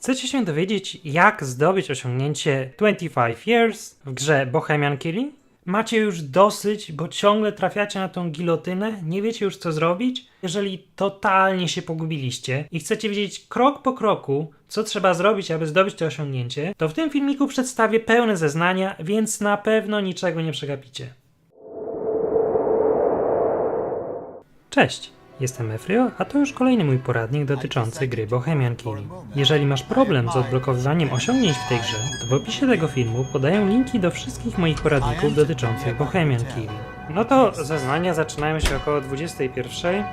Chcecie się dowiedzieć, jak zdobyć osiągnięcie 25 Years w grze Bohemian Killing? Macie już dosyć, bo ciągle trafiacie na tą gilotynę, nie wiecie już co zrobić? Jeżeli totalnie się pogubiliście i chcecie wiedzieć krok po kroku, co trzeba zrobić, aby zdobyć to osiągnięcie, to w tym filmiku przedstawię pełne zeznania, więc na pewno niczego nie przegapicie. Cześć! Jestem Mefrio, a to już kolejny mój poradnik dotyczący gry Bohemian Killing. Jeżeli masz problem z odblokowywaniem osiągnięć w tej grze, to w opisie tego filmu podaję linki do wszystkich moich poradników dotyczących Bohemian Killing. No to zeznania zaczynają się około 21.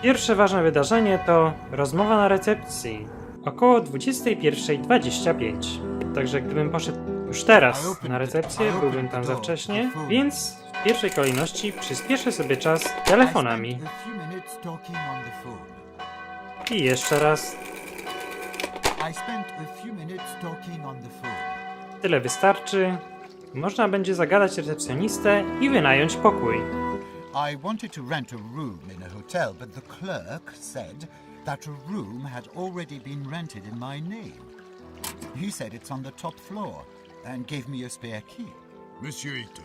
Pierwsze ważne wydarzenie to rozmowa na recepcji. Około 21:25. Także gdybym poszedł już teraz na recepcję, byłbym tam za wcześnie, więc w pierwszej kolejności przyspieszę sobie czas telefonami. I jeszcze raz. Tyle wystarczy. Można będzie zagadać recepcjonistę i wynająć pokój. I wanted to rent a room in a hotel, but the clerk said that a room had already been rented in my name. He said it's on the top floor and gave me a spare key. Monsieur Eaton,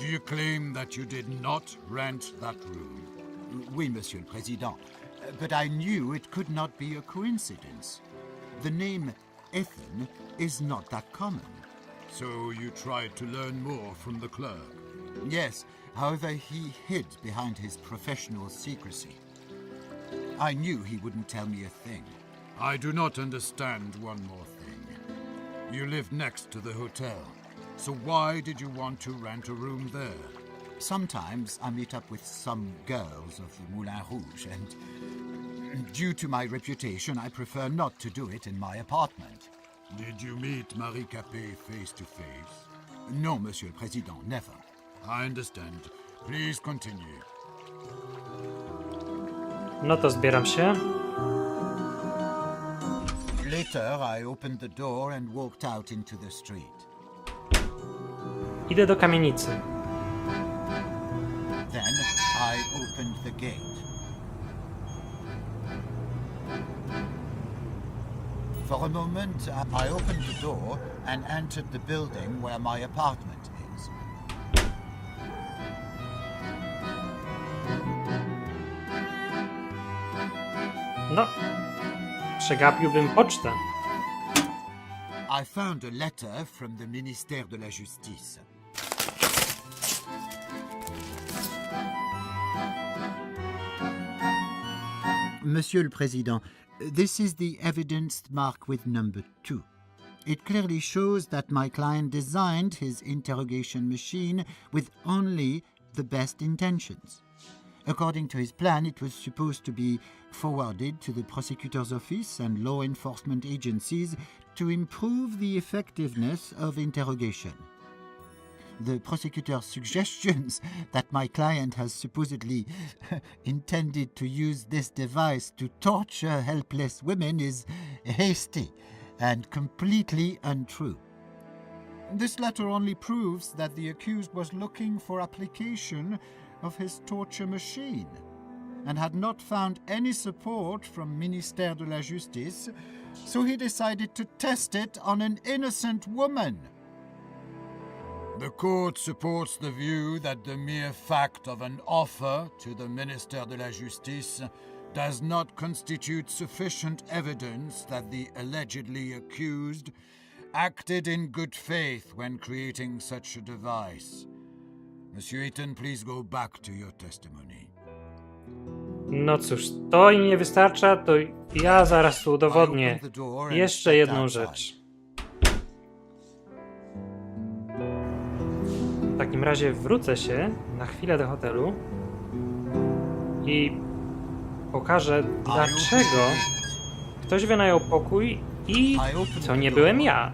do you claim that you did not rent that room? Oui, Monsieur le Président, but I knew it could not be a coincidence. The name Ethan is not that common. So you tried to learn more from the clerk? Yes, however, he hid behind his professional secrecy. I knew he wouldn't tell me a thing. I do not understand one more thing. You live next to the hotel, so why did you want to rent a room there? Sometimes I meet up with some girls of the Moulin Rouge, and due to my reputation, I prefer not to do it in my apartment. Did you meet Marie Capet face to face? No, Monsieur le Président, never. I understand. Please continue. No to zbieram się. Later, I opened the door and walked out into the street. Idę do kamienicy. Then I opened the gate. For a moment, I opened the door and entered the building where my apartment is. No, przegapiłbym pocztę. I found a letter from the Ministère de la Justice. Monsieur le Président, this is the evidence marked with number 2. It clearly shows that my client designed his interrogation machine with only the best intentions. According to his plan, it was supposed to be forwarded to the prosecutor's office and law enforcement agencies to improve the effectiveness of interrogation. The prosecutor's suggestions that my client has supposedly intended to use this device to torture helpless women is hasty and completely untrue. This letter only proves that the accused was looking for application of his torture machine and had not found any support from Ministère de la Justice, so he decided to test it on an innocent woman. The court supports the view that the mere fact of an offer to the Ministère de la Justice does not constitute sufficient evidence that the allegedly accused acted in good faith when creating such a device. Monsieur Eaton, please go back to your testimony. No cóż, to im nie wystarcza, to ja zaraz tu udowodnię jeszcze jedną rzecz. W takim razie wrócę się na chwilę do hotelu i pokażę, dlaczego ktoś wynajął pokój i to nie byłem ja.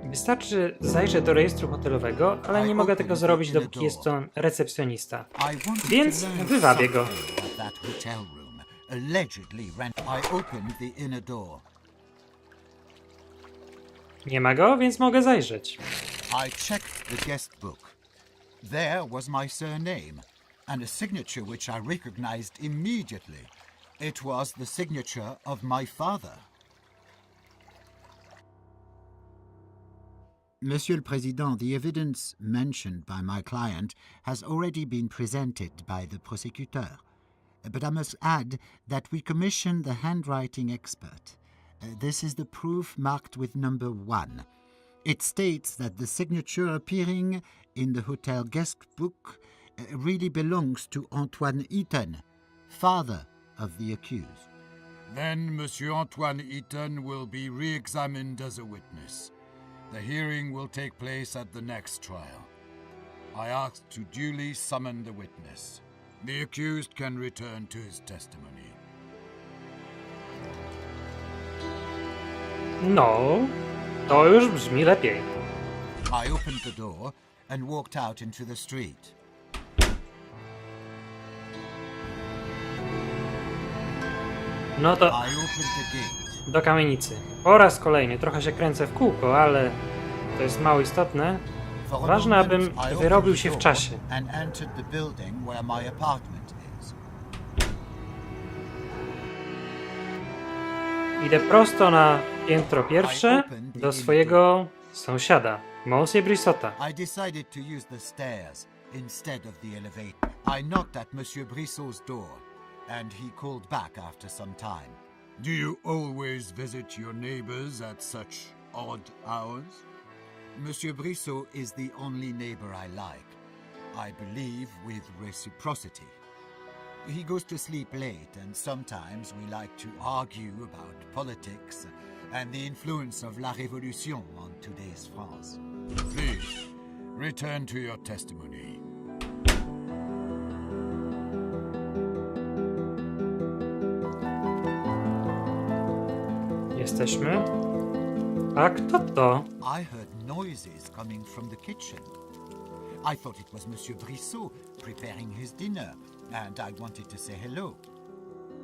Wystarczy zajrzeć do rejestru hotelowego, ale nie mogę tego zrobić, dopóki jest to recepcjonista. Więc wywabię go. Nie ma go, więc mogę zajrzeć. I checked the guest book. There was my surname and a signature which I recognized immediately. It was the signature of my father. Monsieur le Président, the evidence mentioned by my client has already been presented by the prosecutor. But I must add that we commissioned the handwriting expert. This is the proof marked with number 1. It states that the signature appearing in the hotel guest book really belongs to Antoine Eaton, father of the accused. Then Monsieur Antoine Eaton will be re-examined as a witness. The hearing will take place at the next trial. I ask to duly summon the witness. The accused can return to his testimony. No, to już brzmi lepiej. I opened the door and walked out into the street. No to I opened the gate. do kamienicy. Po raz kolejny. Trochę się kręcę w kółko, ale to jest mało istotne. For a Ważne, moment, abym I opened wyrobił the się w door czasie. and entered the building where my apartment is. Idę prosto na piętro pierwsze do swojego sąsiada, Monsieur Brissotem. I decided to use the stairs instead of the elevator. I knocked at Monsieur Brissot's door, and he called back after some time. Do you always visit your neighbors at such odd hours? Monsieur Brissot is the only neighbor I like. I believe with reciprocity. He goes to sleep late, and sometimes we like to argue about politics and the influence of La Révolution on today's France. Please, return to your testimony. Jesteśmy. A kto to? I heard noises coming from the kitchen. I thought it was Monsieur Brissot preparing his dinner, and I wanted to say hello.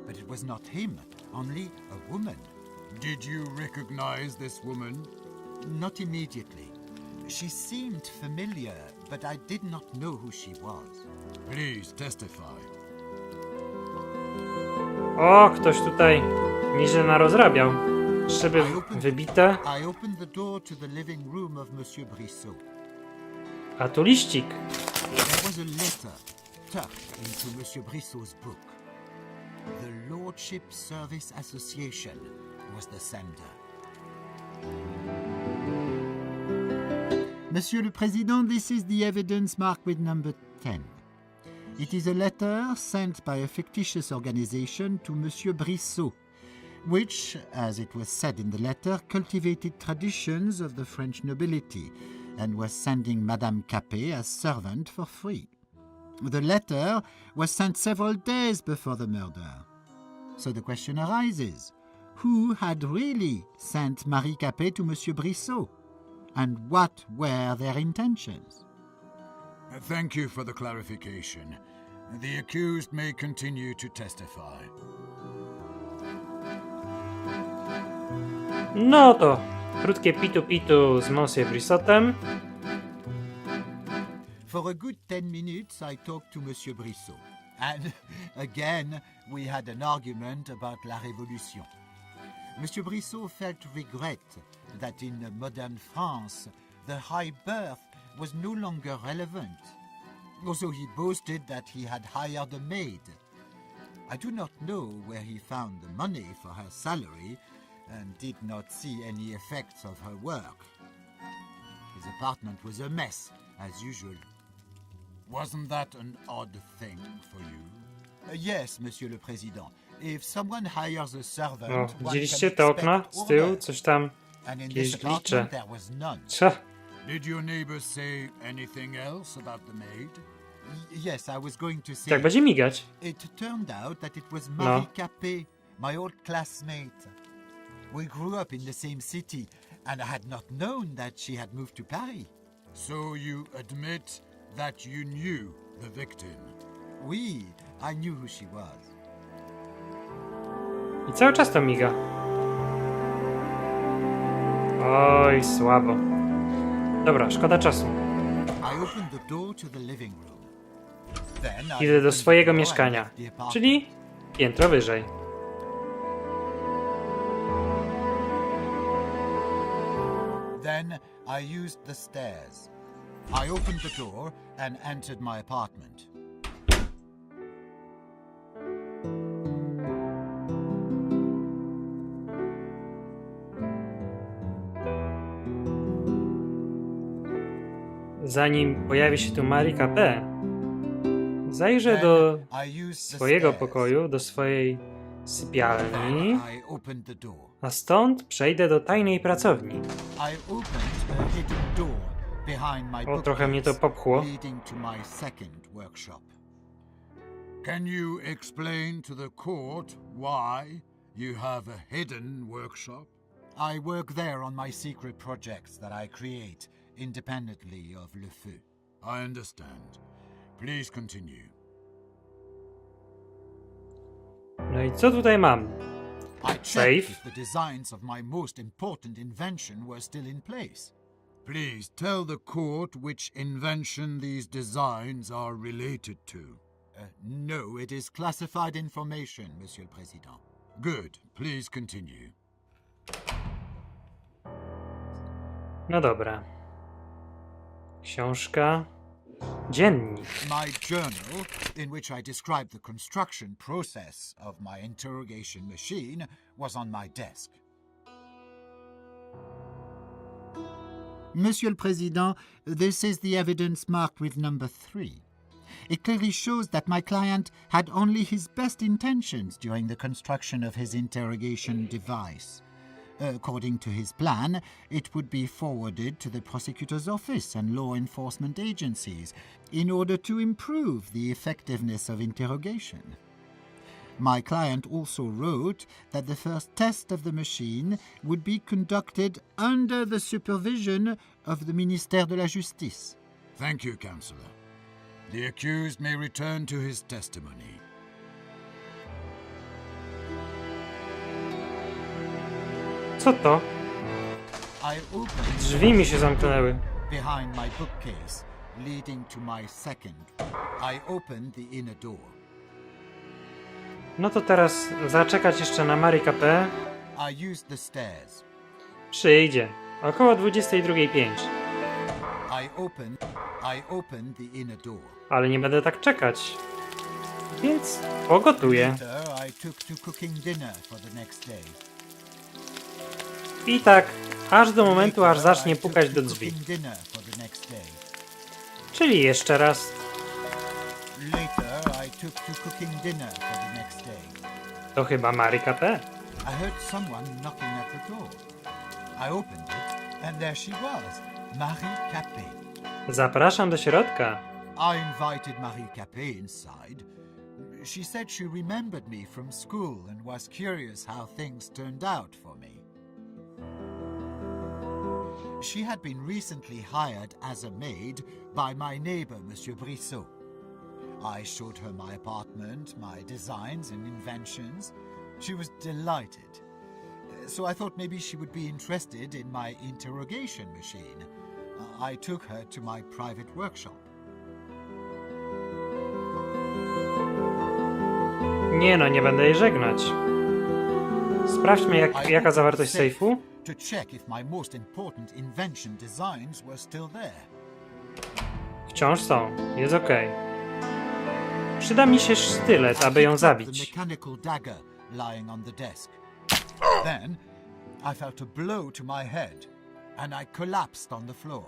But it was not him, only a woman. Did you recognize this woman? Not immediately. She seemed familiar, but I did not know who she was. Please testify. O, ktoś tutaj nieźle narozrabiał. Szyby wybite, I opened the door to the living room of Monsieur Brissote. a tu liścik. There was a letter tucked into Monsieur Brissot's book. The Lordship Service Association was the sender. Monsieur le Président, this is the evidence marked with number 10. It is a letter sent by a fictitious organization to Monsieur Brissot, which, as it was said in the letter, cultivated traditions of the French nobility and was sending Madame Capet as servant for free. The letter was sent several days before the murder. So the question arises, who had really sent Marie Capet to Monsieur Brissot? And what were their intentions? Thank you for the clarification. The accused may continue to testify. No to krótkie pitu-pitu z Monsieur Brissotem. For a good 10 minutes, I talked to Monsieur Brissot. And again, we had an argument about La Révolution. Monsieur Brissot felt regret that in modern France, the high birth was no longer relevant. Also, he boasted that he had hired a maid. I do not know where he found the money for her salary and did not see any effects of her work. His apartment was a mess, as usual. Wasn't that an odd thing for you? Yes, Monsieur le Président. If someone hires a servant, O, one widzieliście can te okna expect z tyłu? order. Coś tam, And in jakieś this glicze. apartment there was none. Cia. Did your neighbors say anything else about the maid? Yes, I was going to say. Tak będzie migać. It turned out that it was Marie Capet, my old classmate. We grew up in the same city, and I had not known that she had moved to Paris. So you admit that you knew the victim? Oui, I knew who she was. I cały czas to miga. Oj, słabo. Dobra, szkoda czasu. I opened the door to the living room. Idę do swojego mieszkania, czyli piętro wyżej. Then I used the stairs. I opened the door and entered my apartment. Zanim pojawi się tu Marie Capet, zajrzę do I used the swojego stairs. pokoju, do swojej sypialni, I opened the door. a stąd przejdę do tajnej pracowni. I opened a hidden door behind my O, trochę mnie to popchło. leading to my second workshop. Can you explain to the court why you have a hidden workshop? I work there on my secret projects that I create independently of Le Feu. I understand. Please continue. No i co tutaj mam? I checked Safe. if the designs of my most important invention were still in place. Please tell the court which invention these designs are related to. No, it is classified information, Monsieur le Président. Good. Please continue. No dobra. Książka. Dziennik. My journal, in which I describe the construction process of my interrogation machine, was on my desk. Monsieur le Président, this is the evidence marked with number 3. It clearly shows that my client had only his best intentions during the construction of his interrogation device. According to his plan, it would be forwarded to the prosecutor's office and law enforcement agencies in order to improve the effectiveness of interrogation. My client also wrote that the first test of the machine would be conducted under the supervision of the Ministère de la Justice. Thank you, Counselor. The accused may return to his testimony. Co to? I opened Drzwi mi się zamknęły. behind my bookcase, leading to my second. I opened the inner door. No to teraz zaczekać jeszcze na Marie Capet. I used the stairs. Przyjdzie. Około 22:05. I opened the inner door. Ale nie będę tak czekać. Więc pogotuję. Later, I took to cooking dinner for the next day. I tak, aż do momentu, aż zacznie I took pukać to do drzwi. cooking dinner for the next day. Czyli jeszcze raz. Later, I took to cooking dinner for the next day. To chyba Marie Capet. I heard someone knocking at the door. I opened it, and there she was, Marie Capet. Zapraszam do środka. I invited Marie Capet inside. She said she remembered me from school and was curious how things turned out for me. She had been recently hired as a maid by my neighbor, Monsieur Brissotem. I showed her my apartment, my designs and inventions. She was delighted. So I thought maybe she would be interested in my interrogation machine. I took her to my private workshop. Nie no, nie będę jej żegnać. Sprawdźmy, jaka zawartość sejfu. To check if my most important invention designs were still there. Wciąż są. Jest okej. Przyda mi się sztylet, aby ją The zabić. mechanical dagger lying on the desk. Then I felt a blow to my head and I collapsed on the floor.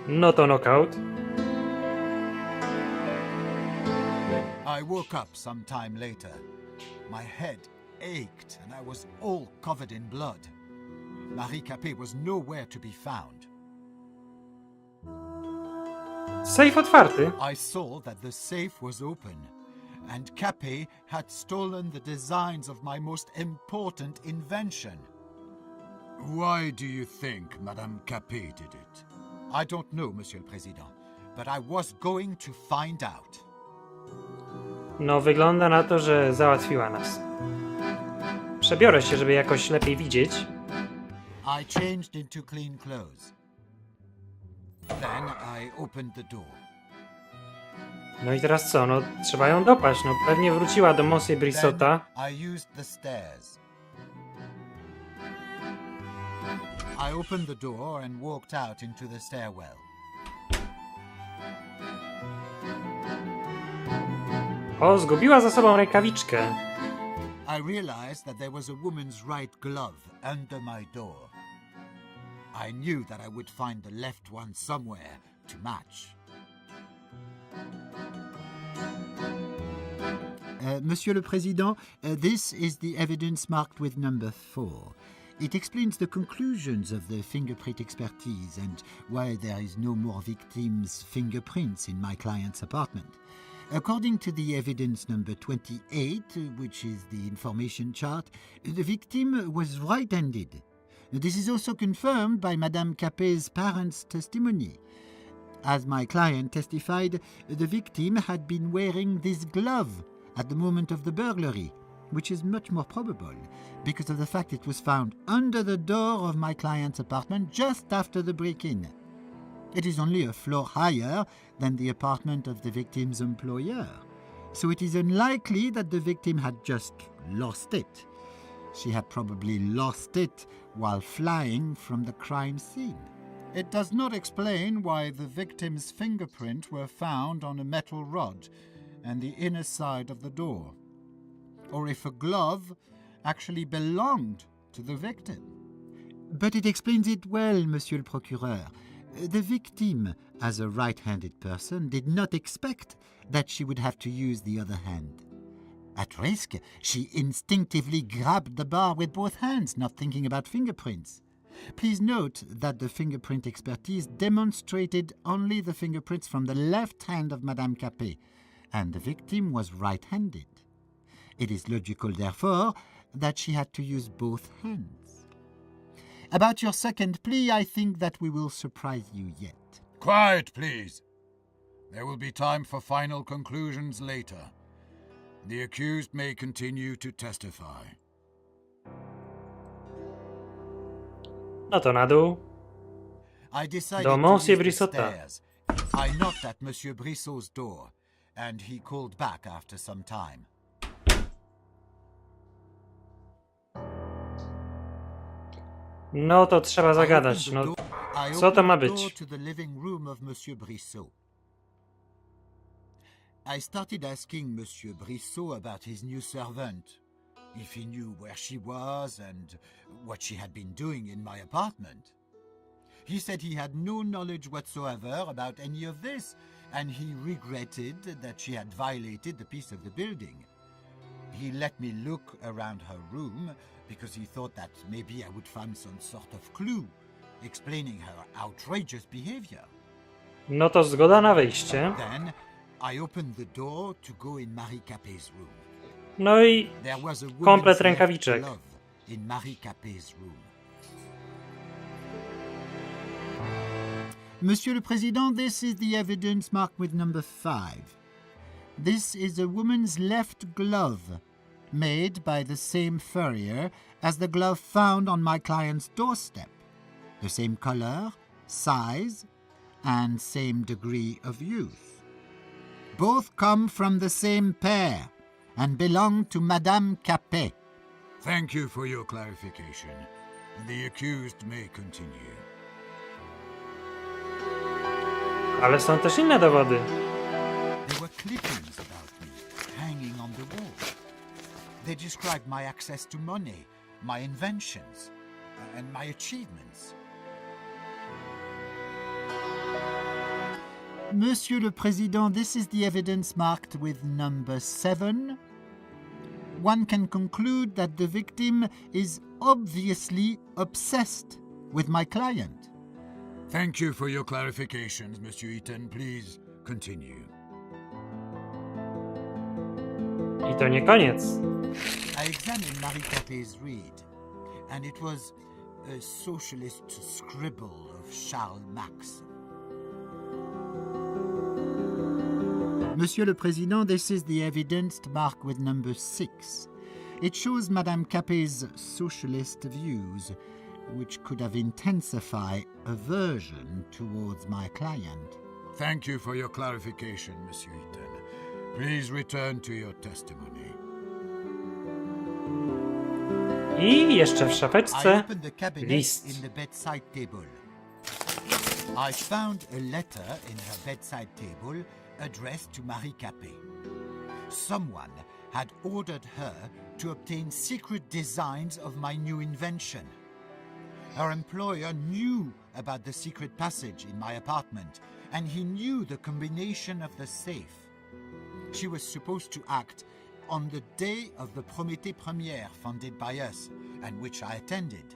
No to knockout. I woke up some time later. My head ached and I was all covered in blood. Marie Capet was nowhere to be found. Sejf otwarty. I saw that the safe was open, and Capet had stolen the designs of my most important invention. Why do you think Madame Capet did it? I don't know, Monsieur le Président, but I was going to find out. No, wygląda na to, że załatwiła nas. Przebiorę się, żeby jakoś lepiej widzieć. I changed into clean clothes. Then I opened the door. No i teraz co? No trzeba ją dopaść. No pewnie wróciła do Monsieur Brissotta. Then I used the stairs. I opened the door and walked out into the stairwell. O, zgubiła za sobą rękawiczkę. I realized that there was a woman's right glove under my door. I knew that I would find the left one somewhere to match. Monsieur le Président, this is the evidence marked with number 4. It explains the conclusions of the fingerprint expertise and why there is no more victims' fingerprints in my client's apartment. According to the evidence number 28, which is the information chart, the victim was right-handed. This is also confirmed by Madame Capet's parents' testimony. As my client testified, the victim had been wearing this glove at the moment of the burglary, which is much more probable because of the fact it was found under the door of my client's apartment just after the break-in. It is only a floor higher than the apartment of the victim's employer, so it is unlikely that the victim had just lost it. She had probably lost it while flying from the crime scene. It does not explain why the victim's fingerprints were found on a metal rod and the inner side of the door, or if a glove actually belonged to the victim. But it explains it well, Monsieur le Procureur. The victim, as a right-handed person, did not expect that she would have to use the other hand. At risk, she instinctively grabbed the bar with both hands, not thinking about fingerprints. Please note that the fingerprint expertise demonstrated only the fingerprints from the left hand of Madame Capet, and the victim was right-handed. It is logical, therefore, that she had to use both hands. About your second plea, I think that we will surprise you yet. Quiet, please. There will be time for final conclusions later. The accused may continue to testify. No to na dół. I decided Do to Monsieur use the Brissotta. stairs. I knocked at Monsieur Brissot's door, and he called back after some time. No to trzeba zagadać. No, co to ma być? To the living room of Monsieur Brissot. I started asking Monsieur Brissot about his new servant, if he knew where she was and what she had been doing in my apartment. He said he had no knowledge whatsoever about any of this, and he regretted that she had violated the peace of the building. He let me look around her room because he thought that maybe I would find some sort of clue explaining her outrageous behavior. No to zgoda na wyjście. Then I opened the door to go in Marie Capet's room. No i There was a komplet woman's rękawiczek. left glove in Marie Capet's room. Monsieur le Président, this is the evidence marked with number 5. This is a woman's left glove, made by the same furrier as the glove found on my client's doorstep. The same color, size, and same degree of use. Both come from the same pair and belong to Madame Capet. Thank you for your clarification. The accused may continue. Ale są też inne dowody. There were clippings about me hanging on the wall. They described my access to money, my inventions, and my achievements. Monsieur le Président, this is the evidence marked with number 7. One can conclude that the victim is obviously obsessed with my client. Thank you for your clarifications, Monsieur Eaton. Please continue. I to nie koniec. I examined Marie Capet's read, and it was a socialist scribble of Charles Max. Monsieur le Président, this is the evidence marked with number 6. It shows Madame Capet's socialist views, which could have intensified aversion towards my client. Thank you for your clarification, Monsieur Eaton. Please return to your testimony. I jeszcze w I szafeczce opened the cabinet list. in the bedside table. I found a letter in her bedside table addressed to Marie Capet. Someone had ordered her to obtain secret designs of my new invention. Her employer knew about the secret passage in my apartment, and he knew the combination of the safe. She was supposed to act on the day of the Prométhée première funded by us, and which I attended.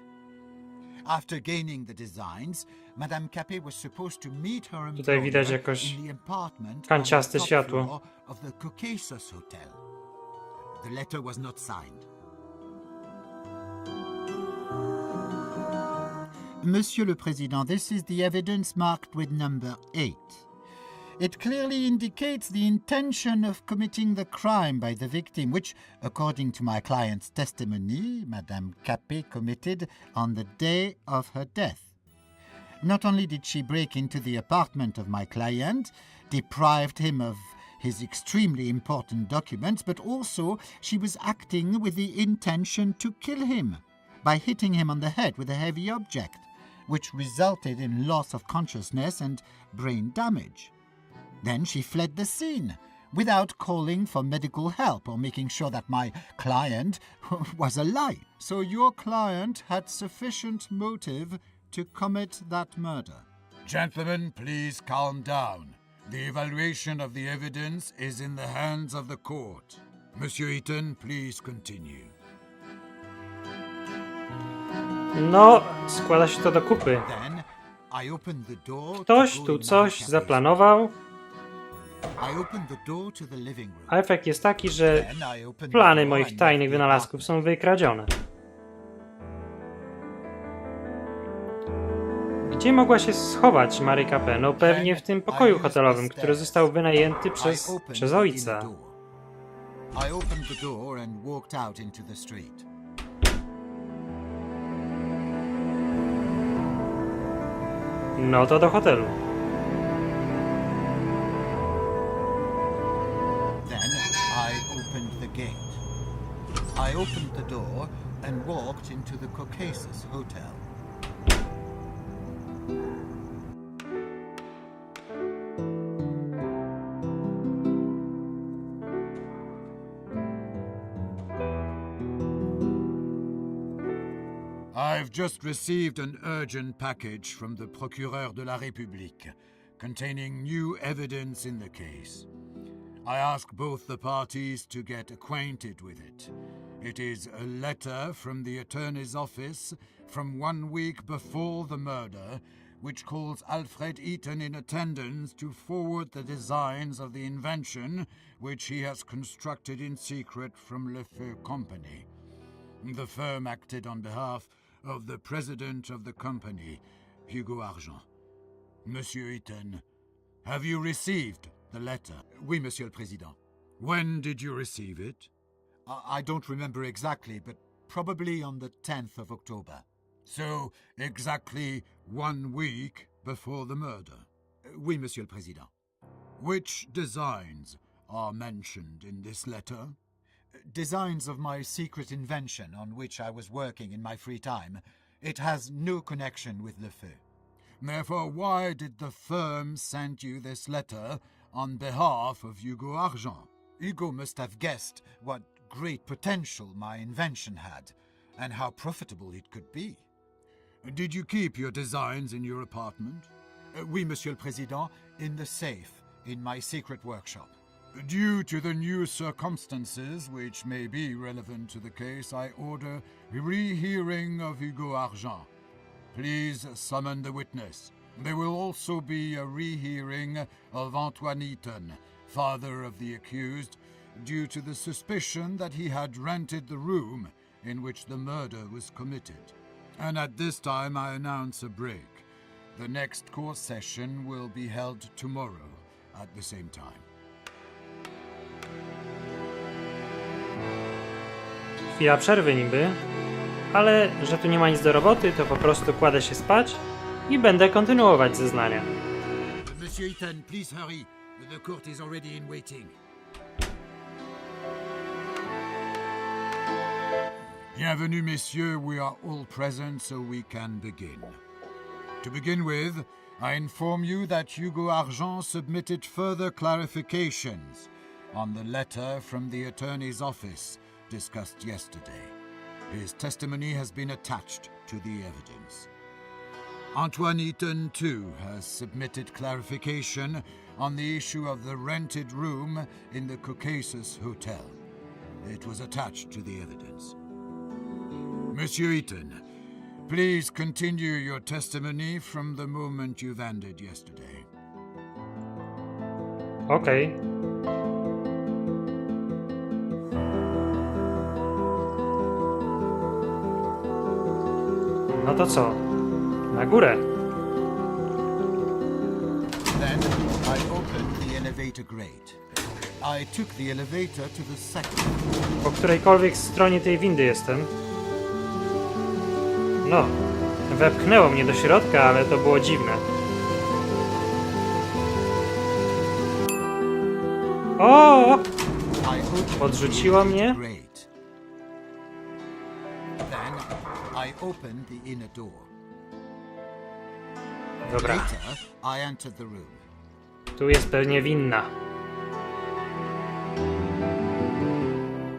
After gaining the designs, Madame Capet was supposed to meet her Tutaj widać employer jakoś in the apartment on the kanciaste top światło. floor of the Caucasus Hotel. The letter was not signed. Monsieur le Président, this is the evidence marked with number 8. It clearly indicates the intention of committing the crime by the victim, which, according to my client's testimony, Madame Capet committed on the day of her death. Not only did she break into the apartment of my client, deprived him of his extremely important documents, but also she was acting with the intention to kill him by hitting him on the head with a heavy object, which resulted in loss of consciousness and brain damage. Then she fled the scene without calling for medical help or making sure that my client was alive. So your client had sufficient motive to commit that murder. Gentlemen, please calm down. The evaluation of the evidence is in the hands of the court. Monsieur Eaton, please continue. No, składa się to do kupy. Then I opened the door. Ktoś tu coś zaplanował, I opened the door to the living room. a efekt jest taki, że Then I opened plany the door moich and tajnych left the wynalazków są wykradzione. Gdzie mogła się schować Marie Capet? No pewnie w tym pokoju hotelowym, który został wynajęty przez ojca. I opened the door and walked out into the street. No to do hotelu. Then I opened the gate. I opened the door and walked into the Caucasus Hotel. I've just received an urgent package from the Procureur de la République containing new evidence in the case. I ask both the parties to get acquainted with it. It is a letter from the attorney's office from 1 week before the murder, which calls Alfred Eaton in attendance to forward the designs of the invention which he has constructed in secret from Le Feu Company. The firm acted on behalf of the president of the company, Hugo Argent. Monsieur Eaton, have you received the letter? Oui, Monsieur le Président. When did you receive it? I don't remember exactly, but probably on the 10th of October. So, exactly 1 week before the murder. Oui, Monsieur le Président. Which designs are mentioned in this letter? Designs of my secret invention on which I was working in my free time. It has no connection with Le Feu. Therefore, why did the firm send you this letter on behalf of Hugo Argent? Hugo must have guessed what great potential my invention had, and how profitable it could be. Did you keep your designs in your apartment? Oui, Monsieur le Président, in the safe, in my secret workshop. Due to the new circumstances which may be relevant to the case, I order rehearing of Hugo Argent. Please summon the witness. There will also be a rehearing of Antoine Eaton, father of the accused, due to the suspicion that he had rented the room in which the murder was committed. And at this time I announce a break. The next court session will be held tomorrow at the same time. Chwila przerwy niby, ale że tu nie ma nic do roboty, to po prostu kładę się spać i będę kontynuować zeznania. Monsieur Eaton, please hurry. The court is already in waiting. Bienvenue, messieurs. We are all present, so we can begin. To begin with, I inform you that Hugo Argent submitted further clarifications on the letter from the attorney's office discussed yesterday. His testimony has been attached to the evidence. Antoine Eaton, too, has submitted clarification on the issue of the rented room in the Caucasus Hotel. It was attached to the evidence. Monsieur Eaton, please continue your testimony from the moment you've ended yesterday. Okej. No to co? Na górę. Then I opened the elevator grate. I took the elevator to the second. Po którejkolwiek stronie tej windy jestem. No, wepchnęło mnie do środka, ale to było dziwne. O! I opened Podrzuciło the mnie. elevator grate. Then I opened the inner door. Dobra, Later, I entered the room. tu jest pewnie winna.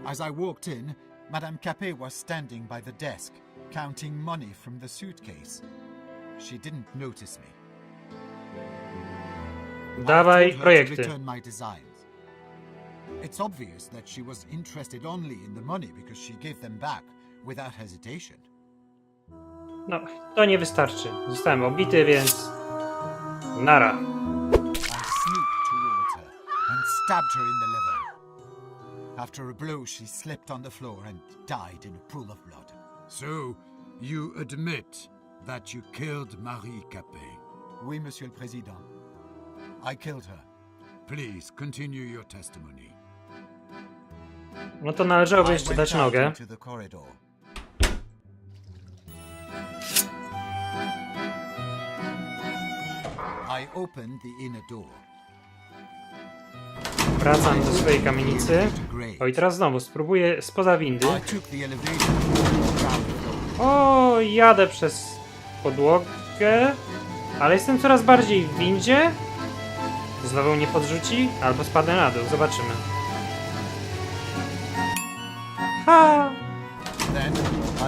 As I walked in, Madame Capet was standing by the desk, counting money from the suitcase. She didn't notice me. Dawaj I told her to projekty. return my designs. It's obvious that she was interested only in the money because she gave them back without hesitation. No, to nie wystarczy. Zostałem obity, więc... Nara. I sneaked towards her and stabbed her in the liver. After a blow, she slipped on the floor and died in a pool of blood. So, you admit that you killed Marie Capet. Oui, Monsieur le Président. I killed her. Please continue your testimony. No to należałoby I jeszcze went dać out nogę. into the corridor. I opened the inner door. Wracam do swojej kamienicy. O i teraz znowu spróbuję spoza windy. I took the elevator to the ground floor. O, jadę przez podłogę. Ale jestem coraz bardziej w windzie. Znowu mnie podrzuci? Albo spadnę na dół. Zobaczymy. Ha! Then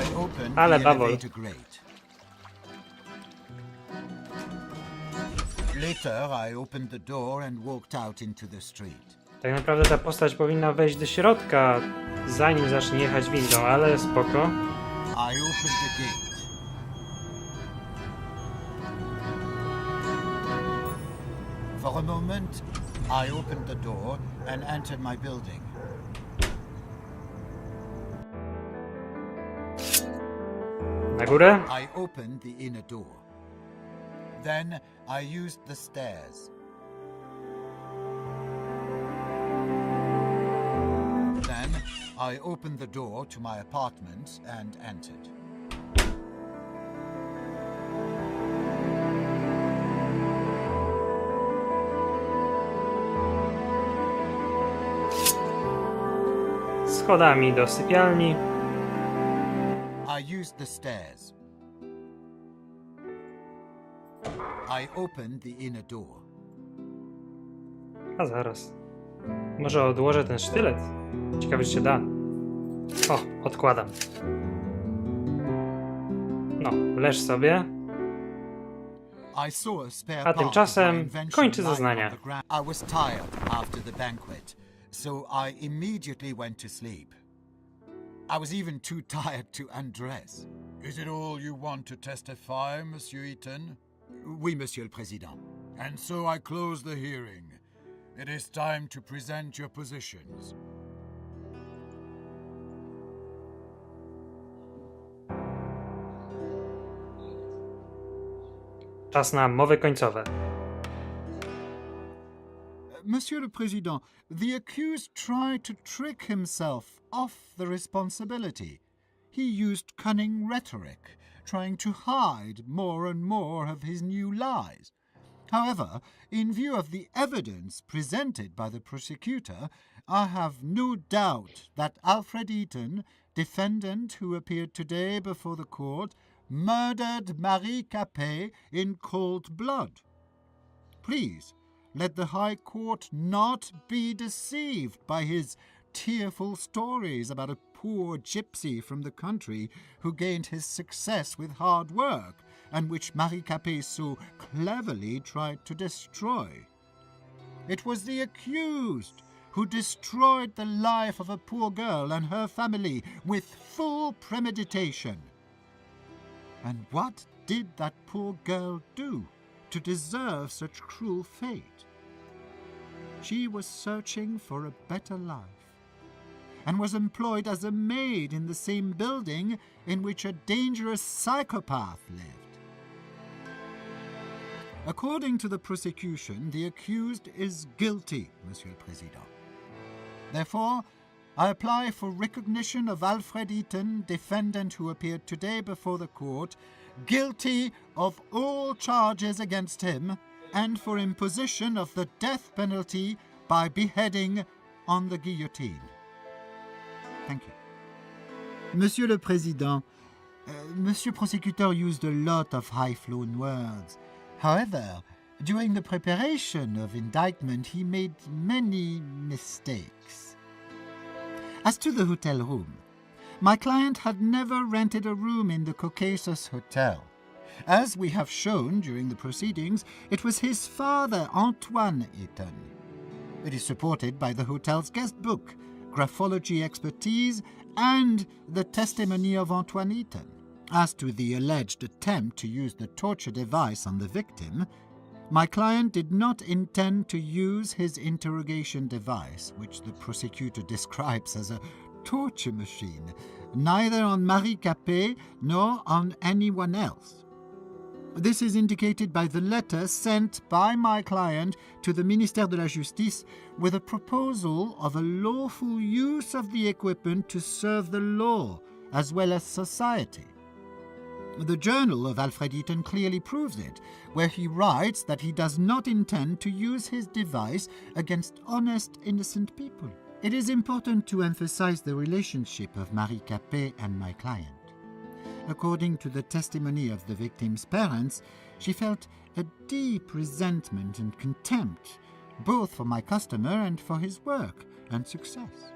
I opened Ale the bawol. elevator grate. Later, I opened the door and walked out into the street. Tak naprawdę ta postać powinna wejść do środka, zanim zacznie jechać windą, ale spoko. I opened the gate. For a moment, I opened the door and entered my building. Na górę? I opened the inner door. Then I used the stairs. Then I opened the door to my apartment and entered. Schodami do sypialni. I used the stairs. I opened the inner door. A zaraz. Może odłożę ten sztylet? Ciekawe, czy się da. O, odkładam. No, leż sobie. I saw a spare A part tymczasem of my invention kończę lying zeznania. on the ground. I was tired after the banquet, so I immediately went to sleep. I was even too tired to undress. Is it all you want to testify, Monsieur Eaton? Oui, Monsieur le Président. And so I close the hearing. It is time to present your positions. Czas na mowy końcowe. Monsieur le Président, the accused tried to trick himself off the responsibility. He used cunning rhetoric, trying to hide more and more of his new lies. However, in view of the evidence presented by the prosecutor, I have no doubt that Alfred Eaton defendant who appeared today before the court, murdered Marie Capet in cold blood. Please, let the High Court not be deceived by his tearful stories about a poor gypsy from the country who gained his success with hard work, and which Marie Capet so cleverly tried to destroy. It was the accused who destroyed the life of a poor girl and her family with full premeditation. And what did that poor girl do to deserve such cruel fate? She was searching for a better life, and was employed as a maid in the same building in which a dangerous psychopath lived. According to the prosecution, the accused is guilty, Monsieur le Président. Therefore, I apply for recognition of Alfred Eaton, defendant who appeared today before the court, guilty of all charges against him, and for imposition of the death penalty by beheading on the guillotine. Thank you. Monsieur le Président, Monsieur Prosecutor used a lot of high-flown words. However, during the preparation of indictment, he made many mistakes. As to the hotel room, my client had never rented a room in the Caucasus Hotel. As we have shown during the proceedings, it was his father, Antoine Eaton. It is supported by the hotel's guest book, graphology expertise, and the testimony of Antoine Eaton. As to the alleged attempt to use the torture device on the victim, my client did not intend to use his interrogation device, which the prosecutor describes as a torture machine, neither on Marie Capet nor on anyone else. This is indicated by the letter sent by my client to the Ministère de la Justice with a proposal of a lawful use of the equipment to serve the law as well as society. The journal of Alfred Eaton clearly proves it, where he writes that he does not intend to use his device against honest, innocent people. It is important to emphasize the relationship of Marie Capet and my client. According to the testimony of the victim's parents, she felt a deep resentment and contempt, both for my customer and for his work and success.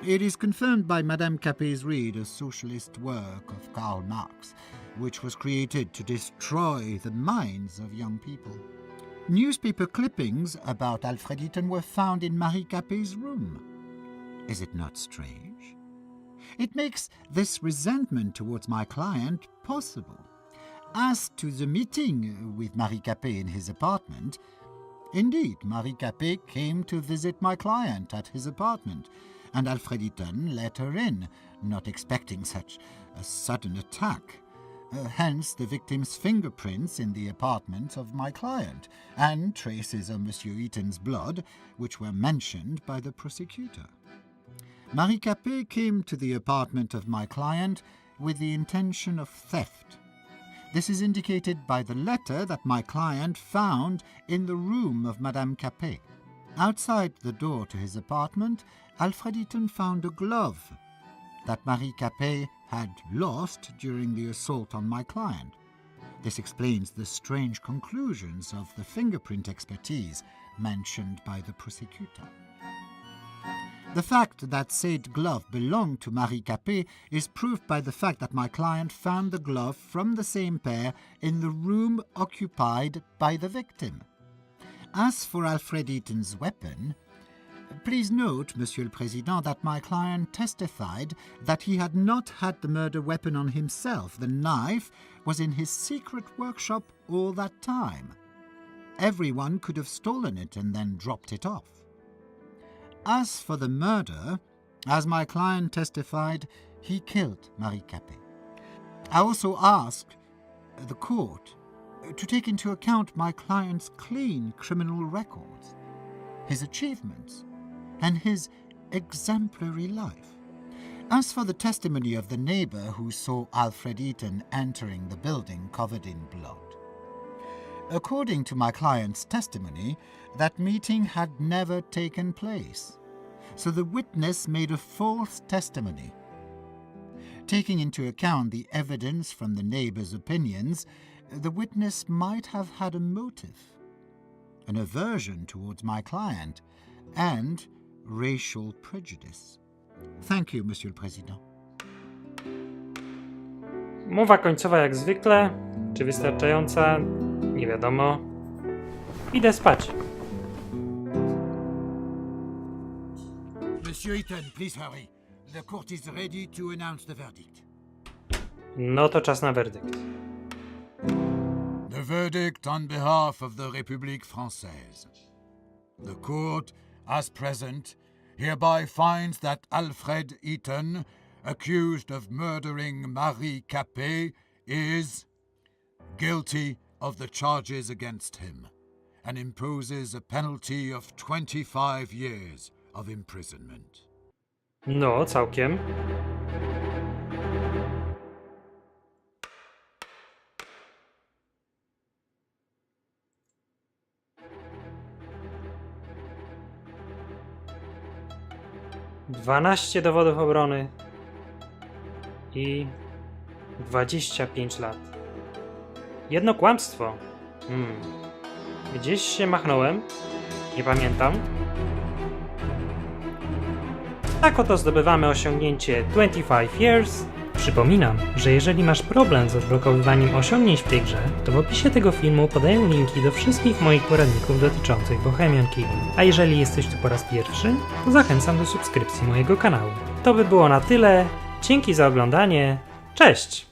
It is confirmed by Madame Capet's read, a socialist work of Karl Marx, which was created to destroy the minds of young people. Newspaper clippings about Alfred Eaton were found in Marie Capet's room. Is it not strange? It makes this resentment towards my client possible. As to the meeting with Marie Capet in his apartment, indeed, Marie Capet came to visit my client at his apartment, and Alfred Eaton let her in, not expecting such a sudden attack. Hence the victim's fingerprints in the apartment of my client, and traces of Monsieur Eaton's blood, which were mentioned by the prosecutor. Marie Capet came to the apartment of my client with the intention of theft. This is indicated by the letter that my client found in the room of Madame Capet. Outside the door to his apartment, Alfred Eaton found a glove that Marie Capet had lost during the assault on my client. This explains the strange conclusions of the fingerprint expertise mentioned by the prosecutor. The fact that said glove belonged to Marie Capet is proved by the fact that my client found the glove from the same pair in the room occupied by the victim. As for Alfred Eaton's weapon, please note, Monsieur le Président, that my client testified that he had not had the murder weapon on himself. The knife was in his secret workshop all that time. Everyone could have stolen it and then dropped it off. As for the murder, as my client testified, he killed Marie Capet. I also asked the court to take into account my client's clean criminal records, his achievements, and his exemplary life. As for the testimony of the neighbor who saw Alfred Eaton entering the building covered in blood, according to my client's testimony, that meeting had never taken place, so the witness made a false testimony. Taking into account the evidence from the neighbors' opinions, the witness might have had a motive, an aversion towards my client, and racial prejudice. Thank you, Monsieur le Président. Mowa końcowa jak zwykle. Czy wystarczająca? Nie wiadomo. Idę spać. Monsieur Eaton, please hurry. The court is ready to announce the verdict. No to czas na werdykt. The verdict on behalf of the République Française. The court, as present, hereby finds that Alfred Eaton, accused of murdering Marie Capet, is guilty of the charges against him and imposes a penalty of 25 years of imprisonment. No, całkiem. Dwanaście dowodów obrony i 25 lat. Jedno kłamstwo. Gdzieś się machnąłem. Nie pamiętam. Tak oto zdobywamy osiągnięcie 25 years. Przypominam, że jeżeli masz problem z odblokowywaniem osiągnięć w tej grze, to w opisie tego filmu podaję linki do wszystkich moich poradników dotyczących Bohemian Killing. A jeżeli jesteś tu po raz pierwszy, to zachęcam do subskrypcji mojego kanału. To by było na tyle. Dzięki za oglądanie. Cześć!